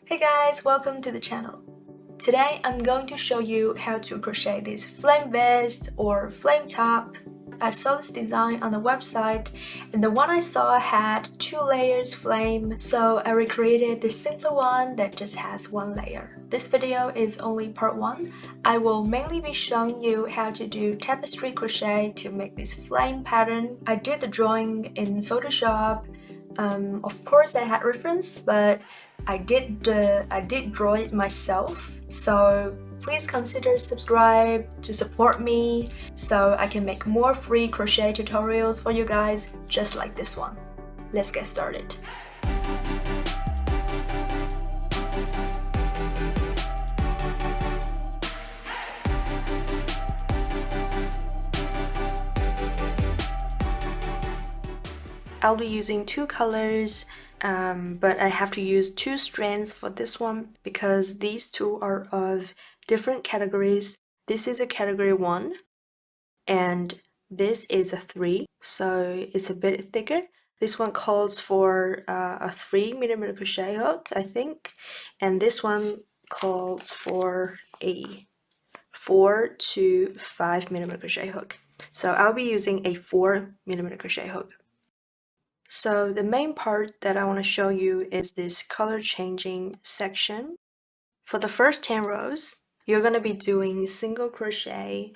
Hey guys, welcome to the channel. Today I'm going to show you how to crochet this flame vest or flame top. I saw this design on the website and the one I saw had 2 layers flame, so I recreated the simpler one that just has 1 layer. This video is only part 1. I will mainly be showing you how to do tapestry crochet to make this flame pattern. I did the drawing in Photoshop. Of course I had reference, but I did draw it myself, so please consider subscribe to support me so I can make more free crochet tutorials for you guys just like this one. Let's get started. I'll be using 2 colors, but I have to use 2 strands for this one because these 2 are of different categories. This is a category 1 and this is a 3, so it's a bit thicker. This one calls for a 3mm crochet hook, I think, and this one calls for a 4 to 5mm crochet hook. So I'll be using a 4mm crochet hook. So the main part that I want to show you is this color changing section. For the first 10 rows, you're going to be doing single crochet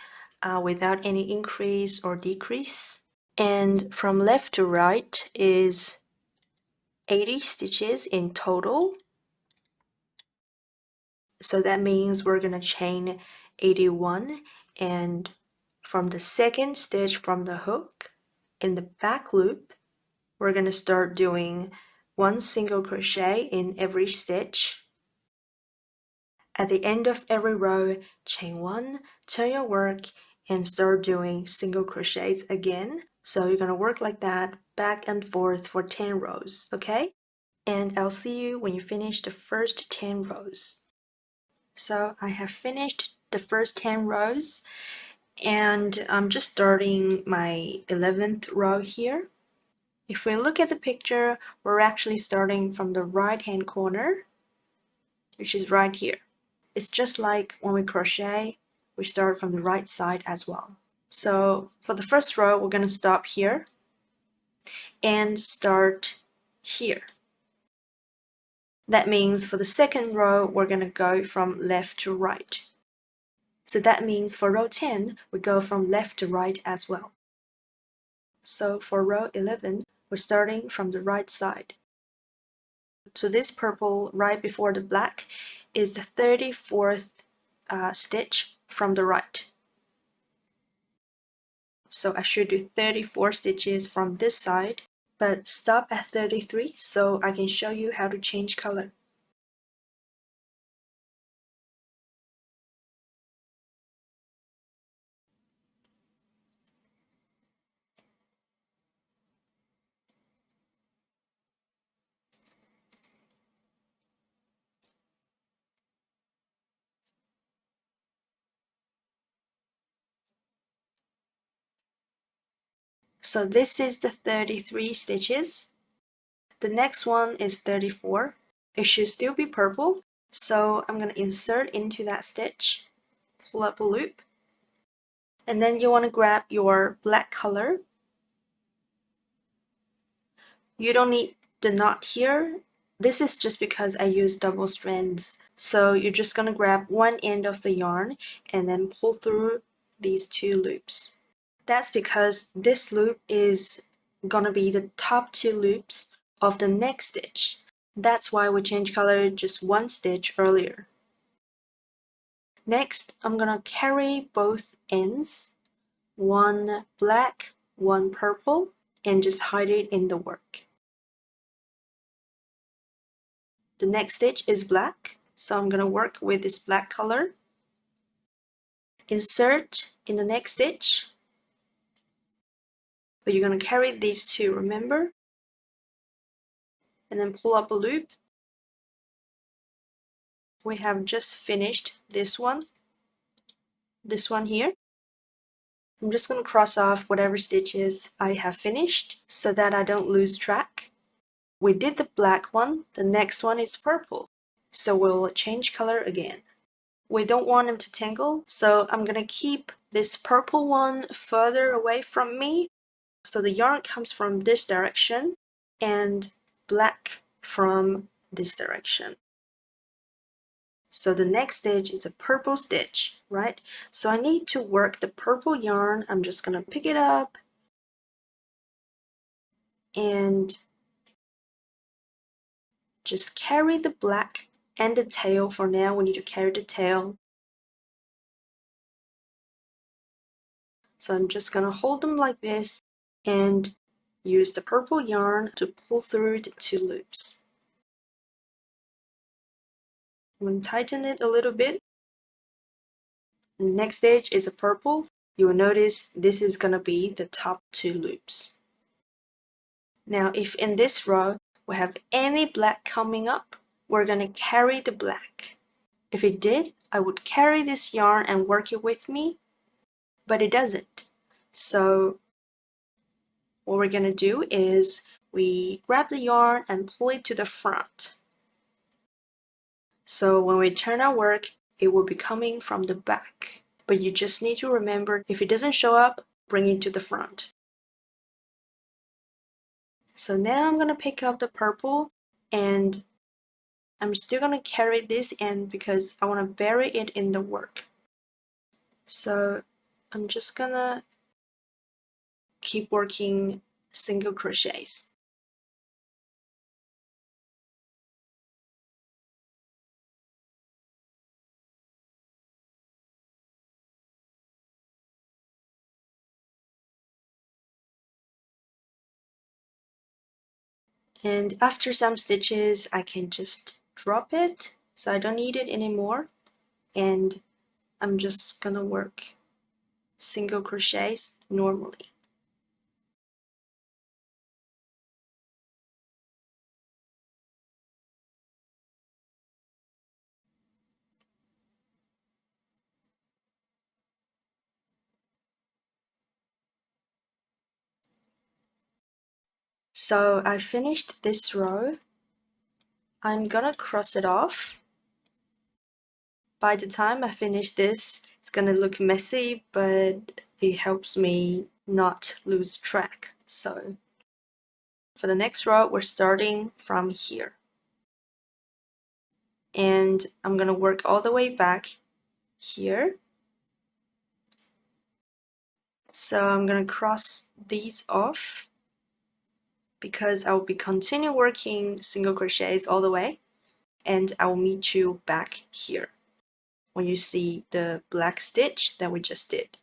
without any increase or decrease. And from left to right is 80 stitches in total. So that means we're going to chain 81, and from the second stitch from the hook in the back loop, we're going to start doing 1 single crochet in every stitch. At the end of every row, chain 1, turn your work, and start doing single crochets again. So you're going to work like that back and forth for 10 rows, okay? And I'll see you when you finish the first 10 rows. So I have finished the first 10 rows, and I'm just starting my 11th row here. If we look at the picture, we're actually starting from the right hand corner, which is right here. It's just like when we crochet, we start from the right side as well. So for the first row, we're going to stop here and start here. That means for the second row, we're going to go from left to right. So that means for row 10, we go from left to right as well. So for row 11, we're starting from the right side. So this purple right before the black is the 34th stitch from the right. So I should do 34 stitches from this side, but stop at 33 so I can show you how to change color. So this is the 33 stitches. The next one is 34. It should still be purple, so I'm going to insert into that stitch, pull up a loop, and then you want to grab your black color. You don't need the knot here. This is just because I use double strands. So you're just going to grab one end of the yarn and then pull through these 2 loops. That's because this loop is going to be the top 2 loops of the next stitch. That's why we changed color just 1 stitch earlier. Next, I'm going to carry both ends, one black, one purple, and just hide it in the work. The next stitch is black, so I'm going to work with this black color. Insert in the next stitch, but you're going to carry these 2, remember? And then pull up a loop. We have just finished this one here. I'm just going to cross off whatever stitches I have finished so that I don't lose track. We did the black one, the next one is purple. so we'll change color again. We don't want them to tangle, so I'm gonna keep this purple one further away from me, so the yarn comes from this direction and black from this direction. So the next stitch is a purple stitch, right? So I need to work the purple yarn. I'm just gonna pick it up and just carry the black and the tail. For now, we need to carry the tail. So I'm just gonna hold them like this and use the purple yarn to pull through the 2 loops. I'm gonna tighten it a little bit. And the next stitch is a purple. You will notice this is gonna be the top 2 loops. Now, if in this row we have any black coming up, we're gonna carry the black. If it did, I would carry this yarn and work it with me, but it doesn't. So what we're gonna do is we grab the yarn and pull it to the front. So when we turn our work, it will be coming from the back. But you just need to remember, if it doesn't show up, bring it to the front. So now I'm gonna pick up the purple and I'm still gonna carry this in because I wanna bury it in the work. So I'm just gonna keep working single crochets. And after some stitches, I can just drop it, so I don't need it anymore. And I'm just gonna work single crochets normally. So I finished this row. I'm gonna cross it off. By the time I finish this, it's gonna look messy, but it helps me not lose track. So for the next row, we're starting from here. And I'm gonna work all the way back here. So I'm gonna cross these off because I will be continue working single crochets all the way, and I will meet you back here when you see the black stitch that we just did.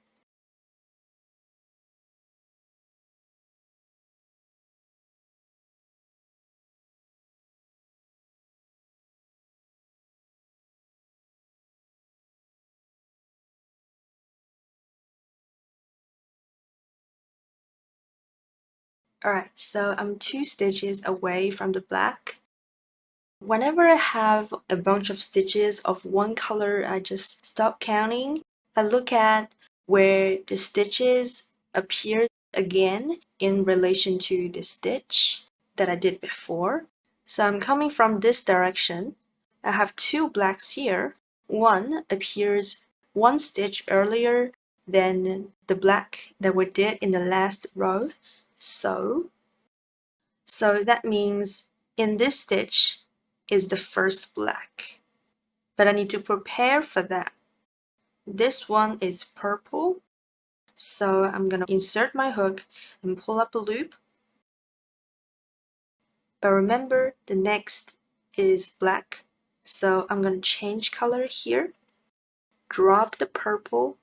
Alright, so I'm 2 stitches away from the black. Whenever I have a bunch of stitches of one color, I just stop counting. I look at where the stitches appear again in relation to the stitch that I did before. So I'm coming from this direction. I have 2 blacks here. One appears 1 stitch earlier than the black that we did in the last row. So that means in this stitch is the first black. But I need to prepare for that. This one is purple. So I'm gonna insert my hook and pull up a loop. But remember, the next is black. So I'm gonna change color here. Drop the purple.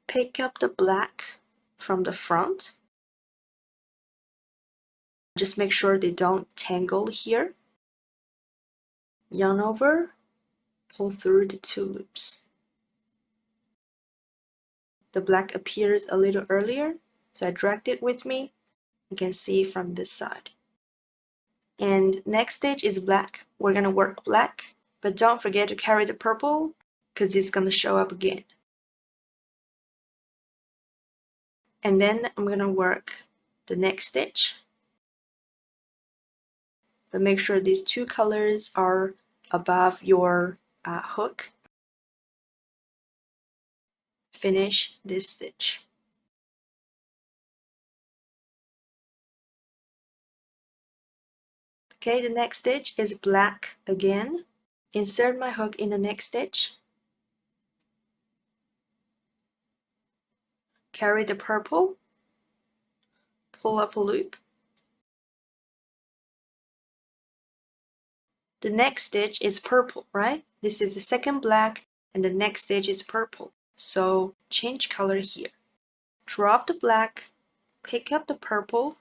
Pick up the black from the front. Just make sure they don't tangle here. Yarn over, pull through the 2 loops. The black appears a little earlier, so I dragged it with me. You can see from this side. And next stitch is black. We're gonna work black, but don't forget to carry the purple because it's gonna show up again. And then I'm gonna work the next stitch. But make sure these 2 colors are above your hook. Finish this stitch. Okay, the next stitch is black again. Insert my hook in the next stitch. Carry the purple, pull up a loop. The next stitch is purple, right? This is the second black, and the next stitch is purple. So change color here. Drop the black, pick up the purple,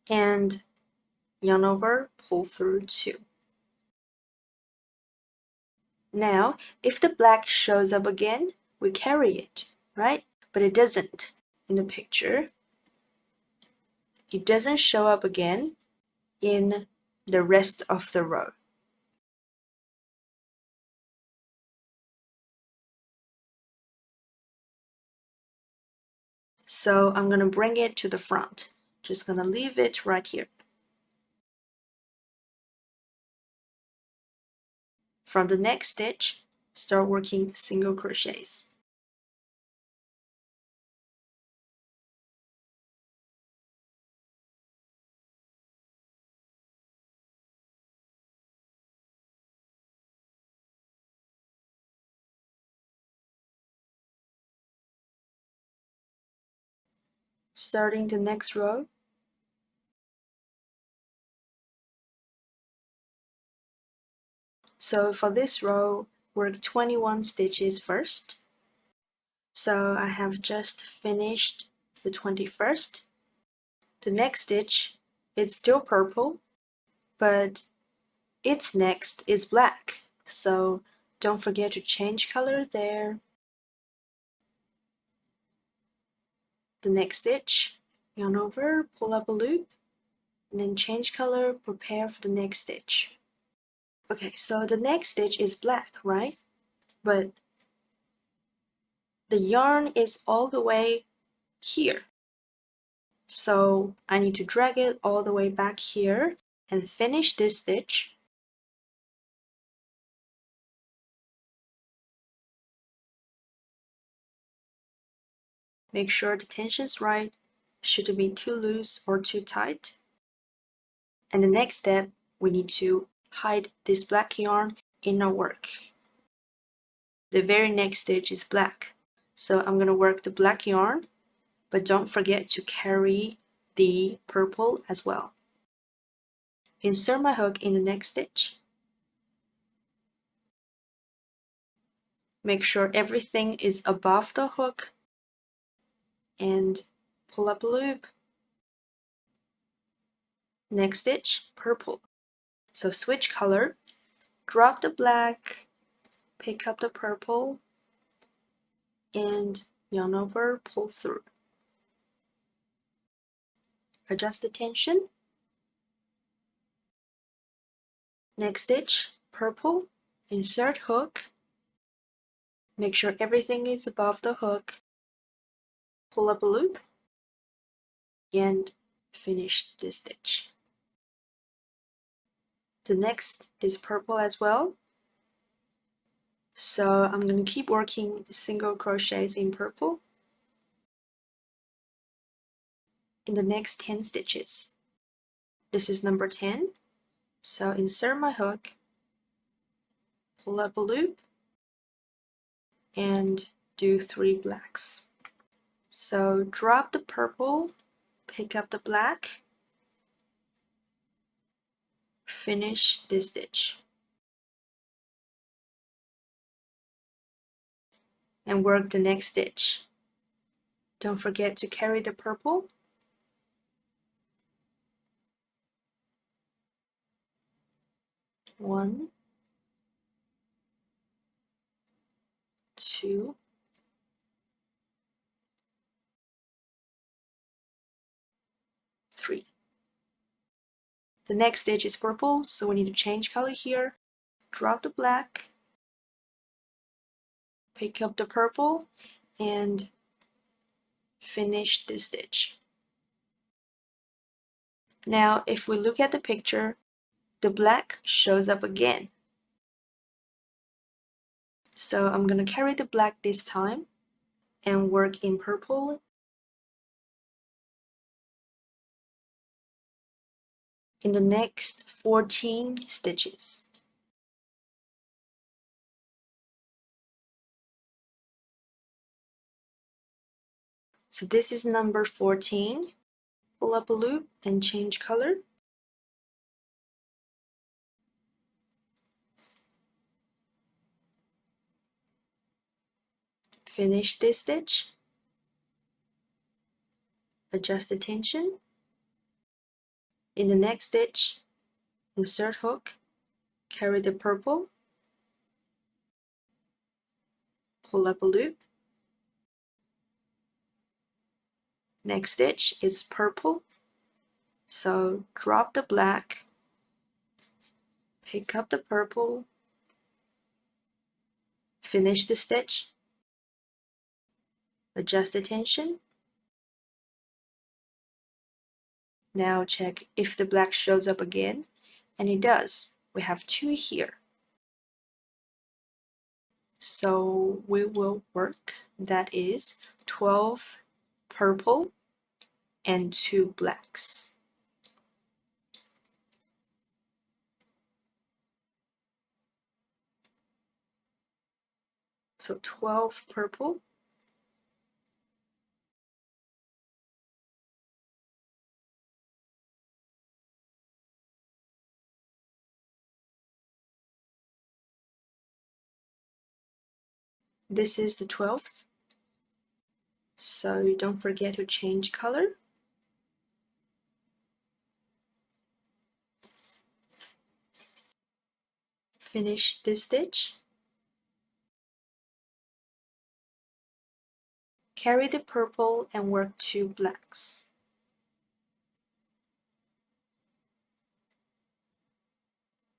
and yarn over, pull through 2. Now, if the black shows up again, we carry it, right? But it doesn't in the picture. It doesn't show up again in the rest of the row. So I'm going to bring it to the front. Just going to leave it right here. From the next stitch, start working single crochets. Starting the next row, so for this row, work 21 stitches first. So I have just finished the 21st. The next stitch, it's still purple, but its next is black. So don't forget to change color there. The next stitch, yarn over, pull up a loop, and then change color, prepare for the next stitch. Okay, so the next stitch is black, right? But the yarn is all the way here. So I need to drag it all the way back here and finish this stitch. Make sure the tension's right. Shouldn't be too loose or too tight. And the next step, we need to hide this black yarn in our work. The very next stitch is black. So I'm going to work the black yarn, but don't forget to carry the purple as well. Insert my hook in the next stitch. Make sure everything is above the hook and pull up a loop. Next stitch, purple. So switch color, drop the black, pick up the purple, and yarn over, pull through. Adjust the tension. Next stitch, purple, insert hook. Make sure everything is above the hook. Pull up a loop and finish this stitch. The next is purple as well. So I'm going to keep working single crochets in purple in the next 10 stitches. This is number 10. So insert my hook, pull up a loop, and do 3 blacks. So drop the purple, pick up the black, finish this stitch, and work the next stitch. Don't forget to carry the purple. One, 2, 3. The next stitch is purple, so we need to change color here. Drop the black, pick up the purple, and finish this stitch. Now if we look at the picture, the black shows up again. So I'm going to carry the black this time and work in purple in the next 14 stitches. So this is number 14. Pull up a loop and change color. Finish this stitch. Adjust the tension. In the next stitch, insert hook, carry the purple, pull up a loop. Next stitch is purple, so drop the black, pick up the purple, finish the stitch, adjust the tension. Now check if the black shows up again, and it does. We have 2 here. So we will work, that is 12 purple and 2 blacks. So 12 purple, this is the 12th, so don't forget to change color. Finish this stitch. Carry the purple and work 2 blacks.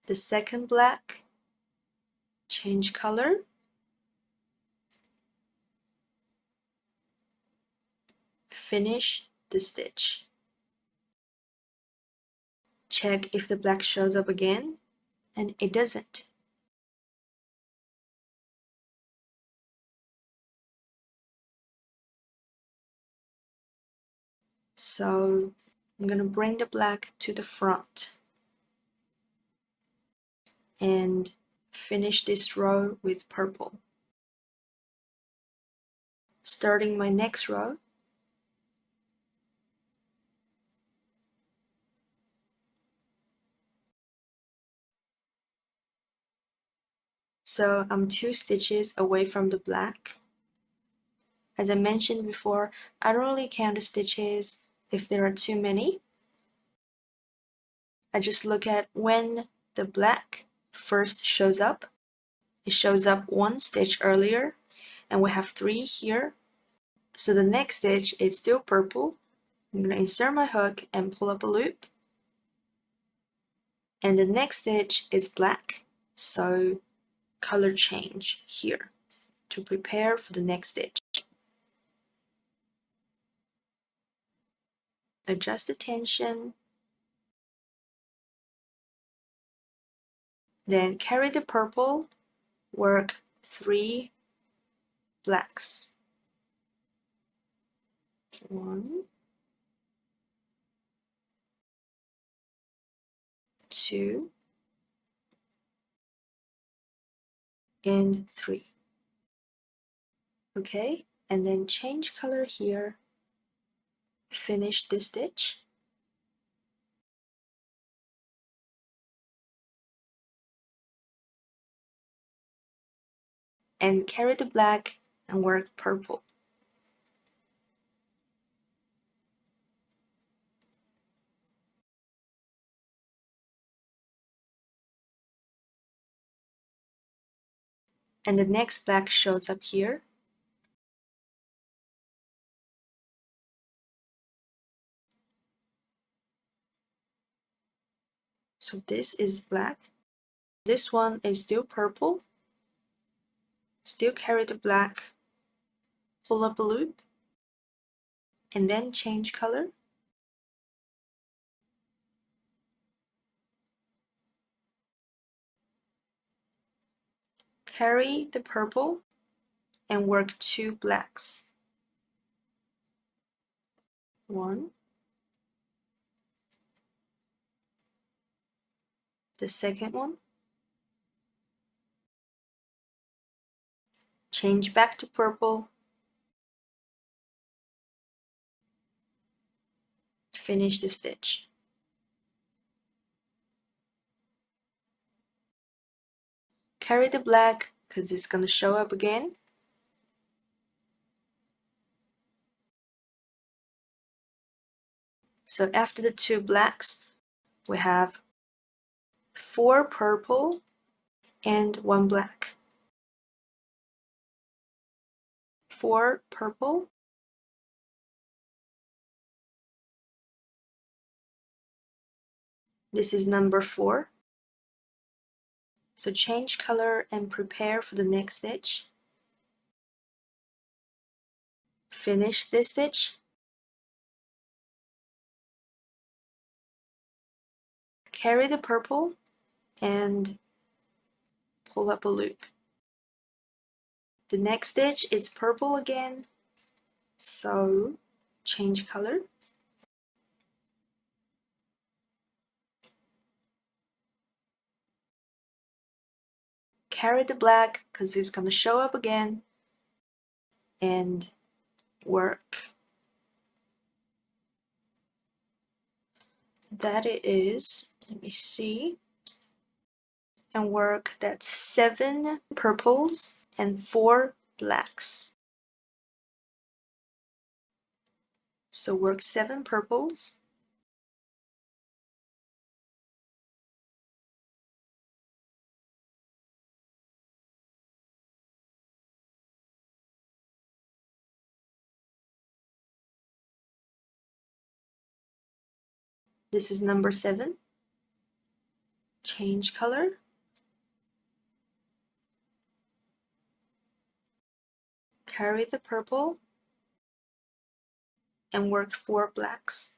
The second black, change color. Finish the stitch. Check if the black shows up again, and it doesn't. So I'm going to bring the black to the front and finish this row with purple. Starting my next row, so I'm 2 stitches away from the black. As I mentioned before, I don't really count the stitches if there are too many. I just look at when the black first shows up. It shows up 1 stitch earlier, and we have 3 here. So the next stitch is still purple. I'm going to insert my hook and pull up a loop. And the next stitch is black, so color change here to prepare for the next stitch. Adjust the tension. Then carry the purple, work 3 blacks. 1, 2, and 3. Okay, and then change color here. Finish this stitch. And carry the black and work purple. And the next black shows up here. So this is black. This one is still purple. Still carry the black, pull up a loop, and then change color. Carry the purple and work 2 blacks. 1, the second one, change back to purple, finish the stitch. Carry the black because it's going to show up again. So after the 2 blacks, we have 4 purple and 1 black. 4 purple, this is number 4. So change color and prepare for the next stitch. Finish this stitch. Carry the purple and pull up a loop. The next stitch is purple again, so change color. Carry the black because it's going to show up again and work. That it is, let me see, and work that's 7 purples and 4 blacks. So work 7 purples, this is number 7, change color, carry the purple and work 4 blacks.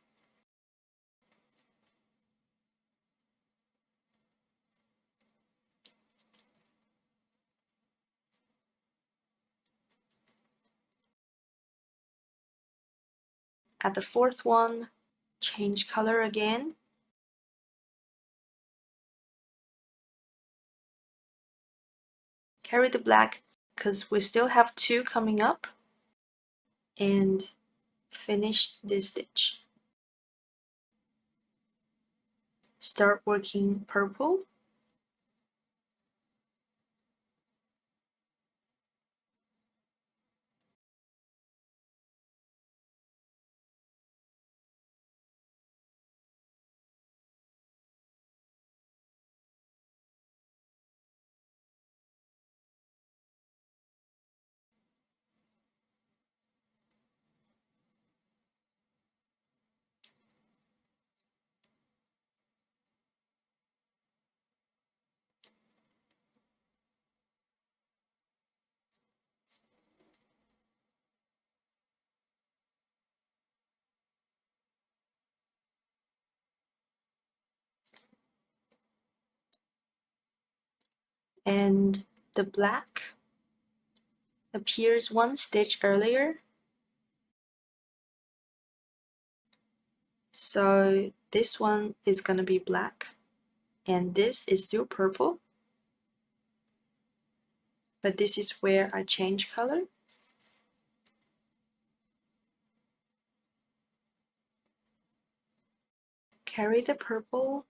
At the 4th one, change color again, carry the black because we still have 2 coming up, and finish this stitch. Start working purple, and the black appears 1 stitch earlier. So this one is going to be black, and this is still purple, but this is where I change color. Carry the purple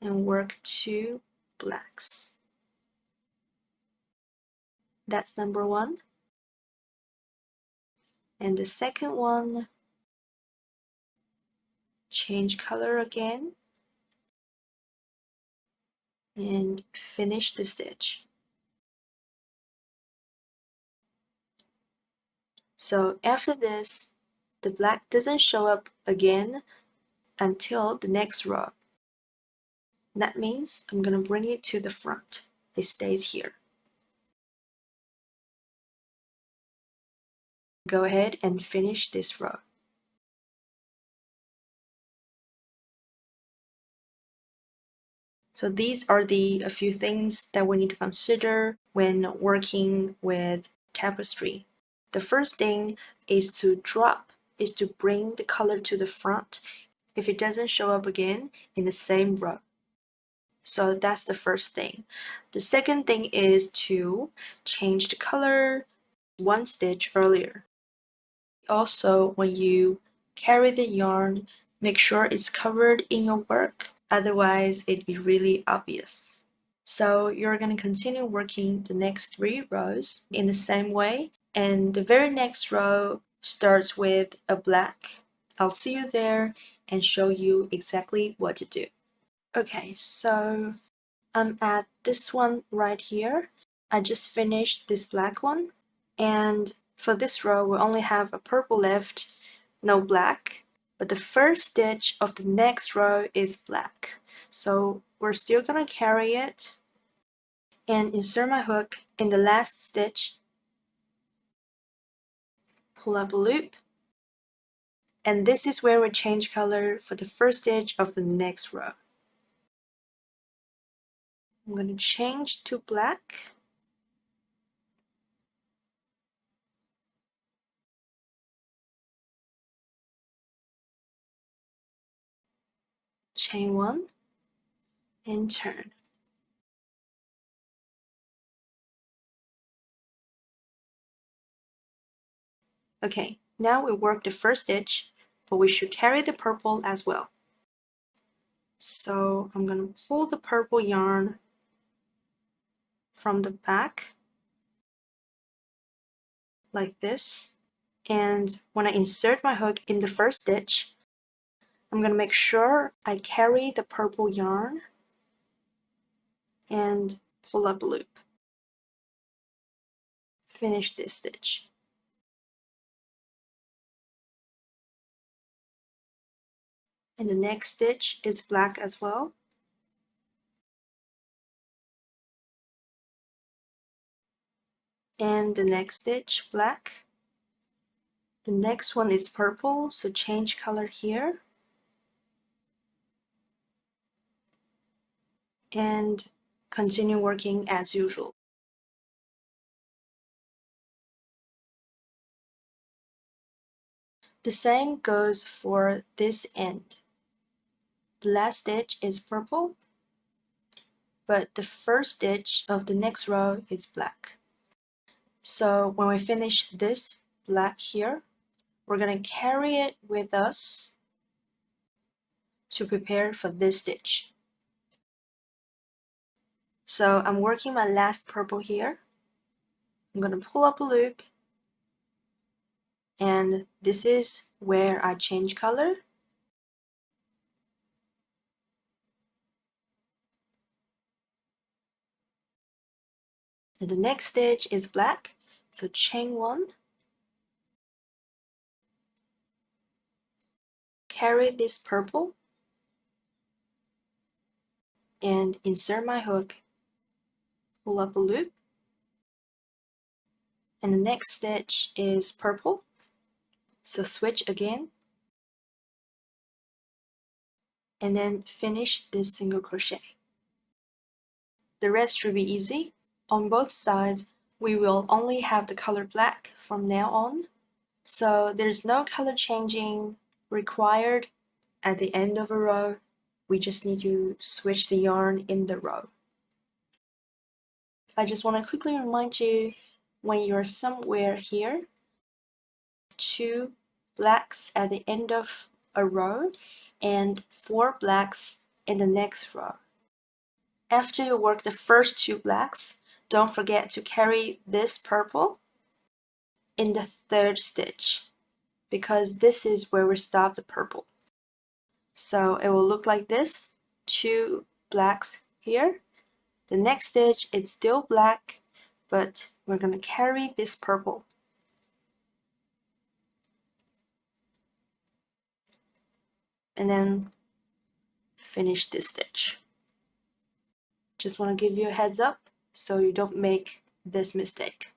and work 2 blacks. That's number 1. And the second one, change color again and finish the stitch. So after this, the black doesn't show up again until the next row. That means I'm going to bring it to the front. It stays here. Go ahead and finish this row. So these are a few things that we need to consider when working with tapestry. The first thing is to bring the color to the front if it doesn't show up again in the same row. So that's the first thing. The second thing is to change the color one stitch earlier. Also, when you carry the yarn, make sure it's covered in your work, otherwise it'd be really obvious. So you're going to continue working the next 3 rows in the same way, and the very next row starts with a black. I'll see you there and show you exactly what to do. Okay, so I'm at this one right here. I just finished this black one, and for this row we only have a purple left, no black, but the first stitch of the next row is black. So we're still gonna carry it and insert my hook in the last stitch, pull up a loop, and this is where we change color for the first stitch of the next row. I'm going to change to black, chain 1, and turn. Okay, now we work the first stitch, but we should carry the purple as well. So I'm going to pull the purple yarn from the back like this, and when I insert my hook in the first stitch, I'm going to make sure I carry the purple yarn and pull up a loop. Finish this stitch. And the next stitch is black as well. And the next stitch, black. The next one is purple, so change color here. And continue working as usual. The same goes for this end. The last stitch is purple, but the first stitch of the next row is black. So when we finish this black here, we're going to carry it with us to prepare for this stitch. So I'm working my last purple here. I'm going to pull up a loop, and this is where I change color. And the next stitch is black, so chain 1, carry this purple, and insert my hook, pull up a loop, and the next stitch is purple, so switch again, and then finish this single crochet. The rest should be easy. On both sides, we will only have the color black from now on, so there's no color changing required at the end of a row. We just need to switch the yarn in the row. I just want to quickly remind you, when you're somewhere here, 2 blacks at the end of a row and 4 blacks in the next row. After you work the first 2 blacks, don't forget to carry this purple in the 3rd stitch, because this is where we stop the purple. So it will look like this, 2 blacks here. The next stitch, it's still black, but we're going to carry this purple. And then finish this stitch. Just want to give you a heads up so you don't make this mistake.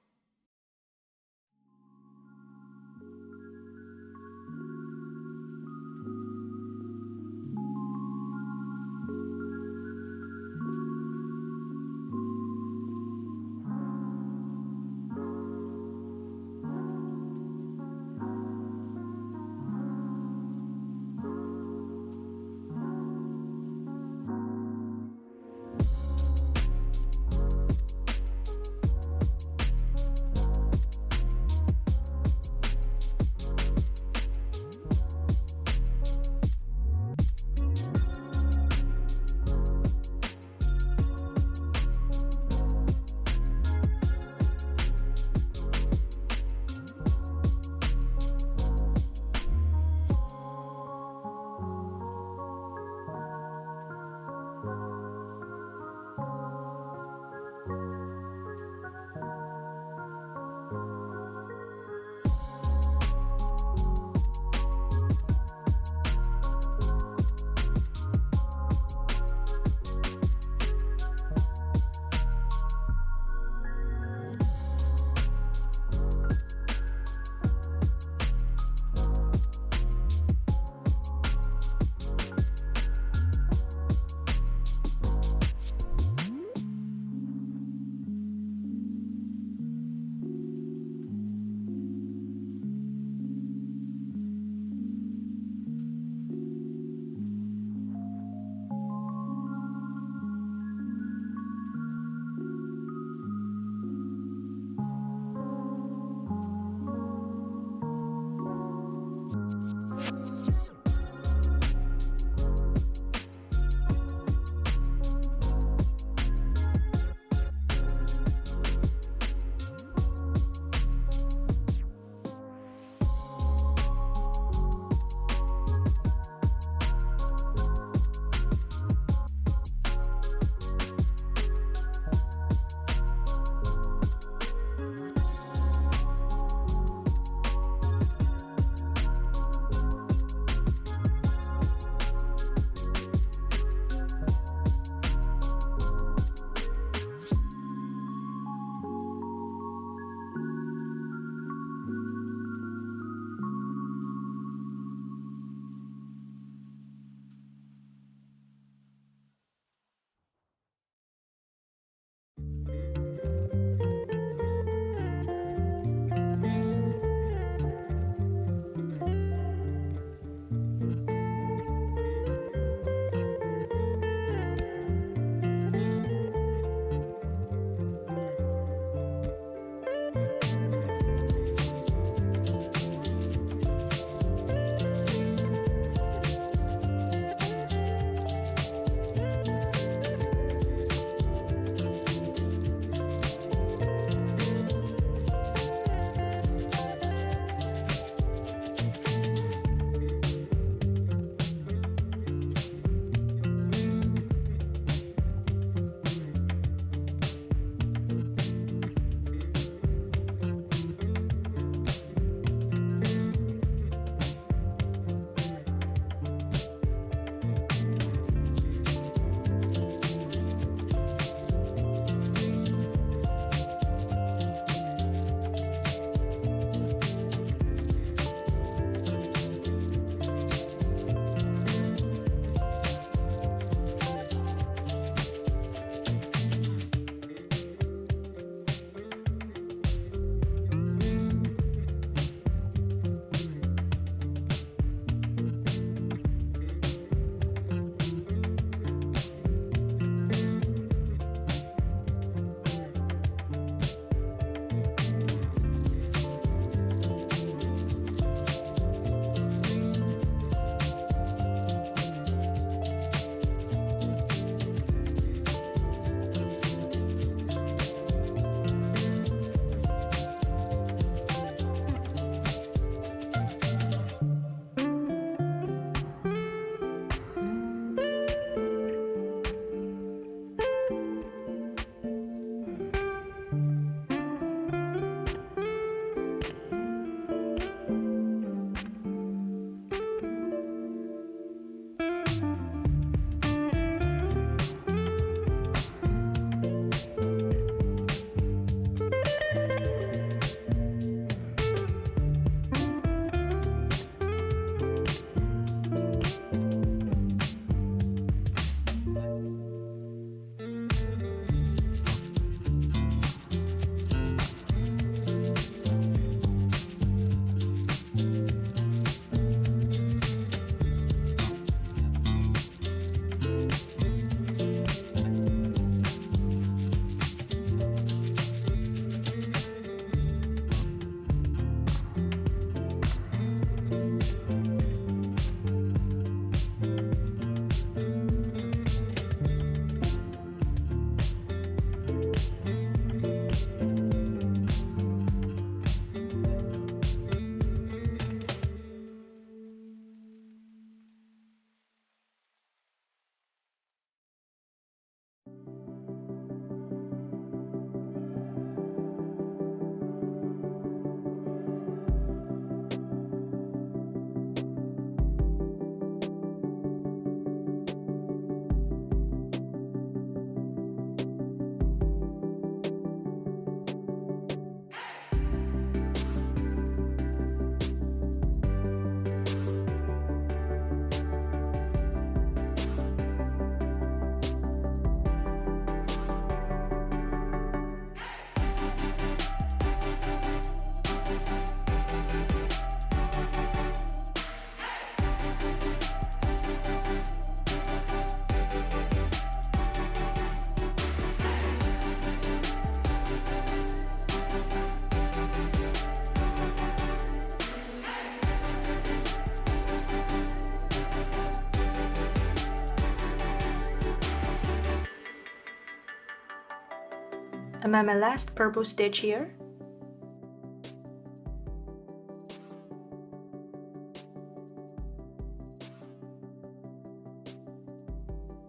I'm at my last purple stitch here.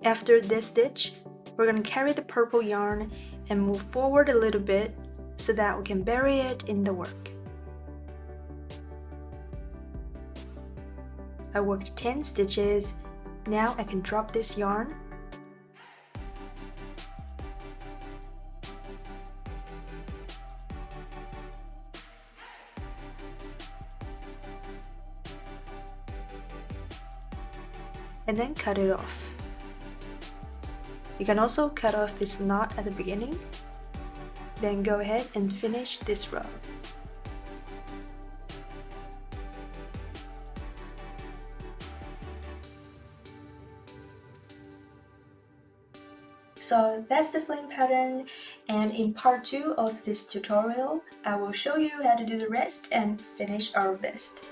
After this stitch, we're going to carry the purple yarn and move forward a little bit so that we can bury it in the work. I worked 10 stitches. Now I can drop this yarn. And then cut it off. You can also cut off this knot at the beginning. Then go ahead and finish this row. So that's the fling pattern, and in part 2 of this tutorial, I will show you how to do the rest and finish our vest.